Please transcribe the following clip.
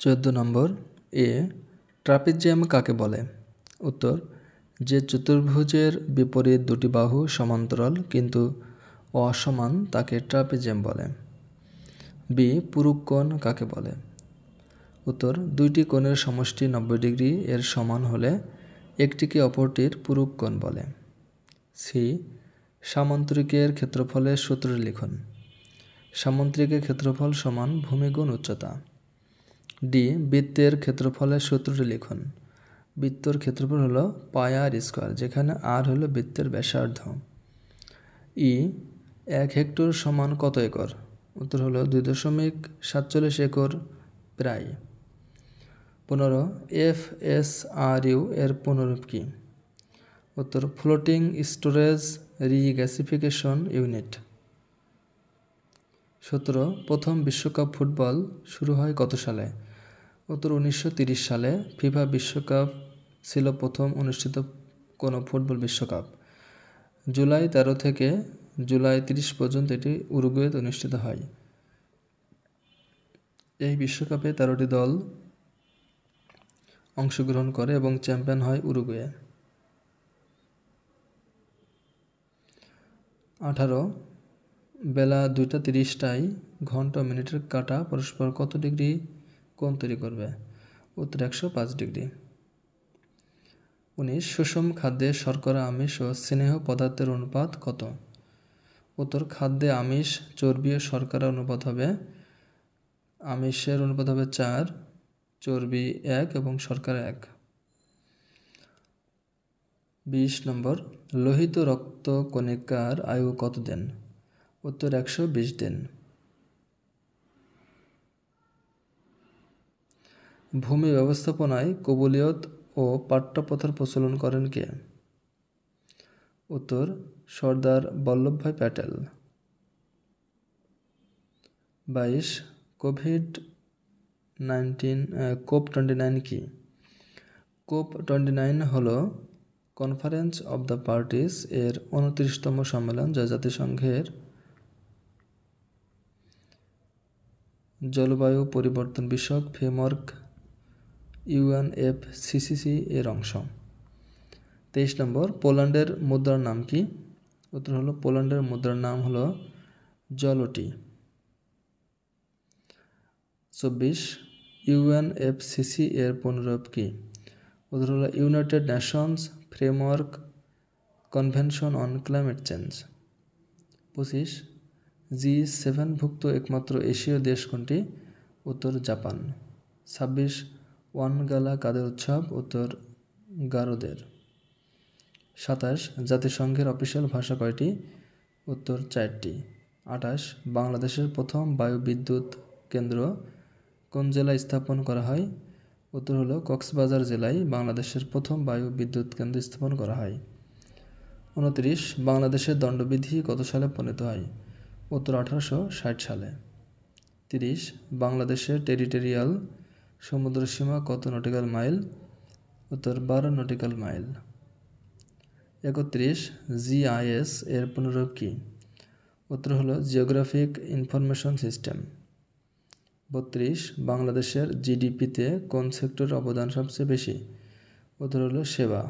14 নম্বর এ trapezium কাকে বলে? উত্তর, যে চতুর্ভুজের বিপরীত দুটি বাহু সমান্তরাল কিন্তু অসমান তাকে ট্রাপিজিয়াম বলে। বি পুরুক কোণ কাকে বলে? উত্তর, দুইটি কোণের সমষ্টি 90 ডিগ্রি এর সমান হলে একটিকে অপরটির পুরুক কোণ বলে। সি সামান্তরিকের ক্ষেত্রফলের সূত্রটি লিখুন। সামান্তরিকের ক্ষেত্রফল সমান ভূমি গুণ উচ্চতা। ডি বৃত্তের ক্ষেত্রফলের সূত্রটি লিখুন। বৃত্তর ক্ষেত্রফল হলো পাই আর স্কোয়ার, যেখানে আর হলো বৃত্তের ব্যাসার্ধ। ই 1 হেক্টর সমান কত একর? উত্তর হলো 2.47 একর প্রায়। 15 FSRU এর পুনরূপ কি? উত্তর, ফ্লোটিং স্টোরেজ রিগ্যাসিফিকেশন ইউনিট। 17 প্রথম বিশ্বকাপ ফুটবল শুরু হয় কত সালে? উত্তর, 1930 সালে। ফিফা বিশ্বকাপ ছিল প্রথম অনুষ্ঠিত কোনো ফুটবল বিশ্বকাপ। জুলাই 13 থেকে জুলাই 30 পর্যন্ত এটি উরুগুয়েতে অনুষ্ঠিত হয়। এই বিশ্বকাপে 13টি দল অংশগ্রহণ করে এবং চ্যাম্পিয়ন হয় উরুগুয়ে। 18 বেলা 2:30টায় ঘন্টা ও মিনিটের কাঁটা পরস্পর কত ডিগ্রি কোণ তৈরি করবে? উত্তর, 105 ডিগ্রি। 19 সুষম খাদ্যে শর্করা, আমিষ ও স্নেহ পদার্থের অনুপাত কত? উত্তর, খাদ্যে আমিষ, চর্বি ও শর্করার অনুপাত হবে, আমিষের অনুপাত হবে 4, চর্বি 1 এবং শর্করা 1। 20 নম্বর লোহিত রক্ত কণিকার আয়ু কত দিন? উত্তর, 120 দিন। ভূমি ব্যবস্থাপনায় কবুলিয়ত ও পাট্যপ্রথার প্রচলন করেন কে? উত্তর, সর্দার বল্লভভাই প্যাটেল। 22 কোপ29 কি? কোপ29 হলো কনফারেন্স অব দ্য পার্টিস এর 29তম সম্মেলন, যা জাতিসংঘের জলবায়ু পরিবর্তন বিষয়ক ফ্রেমওয়ার্ক UNFCCC এর অংশ। 23 নম্বর পোল্যান্ডের মুদ্রার নাম কি? উত্তর হলো, পোল্যান্ডের মুদ্রার নাম হলো জলটি। 24 UNFCCC এর পুনরূপ কি? উত্তর হলো, United Nations framework convention on climate change. 25 G7ভুক্ত একমাত্র এশীয় দেশ কোনটি? উত্তর, জাপান। 26 ওয়ানগালা কাদের উৎসব? উত্তর, গারোদের। 27 জাতিসংঘের অফিসিয়াল ভাষা কয়টি? উত্তর, 4টি। 28 বাংলাদেশের প্রথম বায়ু বিদ্যুৎ কেন্দ্র কোন জেলায় স্থাপন করা হয়? উত্তর হলো, কক্সবাজার জেলায় বাংলাদেশের প্রথম বায়ু বিদ্যুৎ কেন্দ্র স্থাপন করা হয়। 29 বাংলাদেশের দণ্ডবিধি কত সালে প্রণীত হয়? উত্তর, 1860 সালে। 30 বাংলাদেশের টেরিটোরিয়াল সমুদ্রসীমা কত নটিক্যাল মাইল? উত্তর, 12 নটিক্যাল মাইল। 31 GIS এর পুনরূপ কি? উত্তর হলো, জিওগ্রাফিক ইনফরমেশন সিস্টেম। 32 বাংলাদেশের জিডিপিতে কোন সেক্টরের অবদান সবচেয়ে বেশি? উত্তর হলো, সেবা।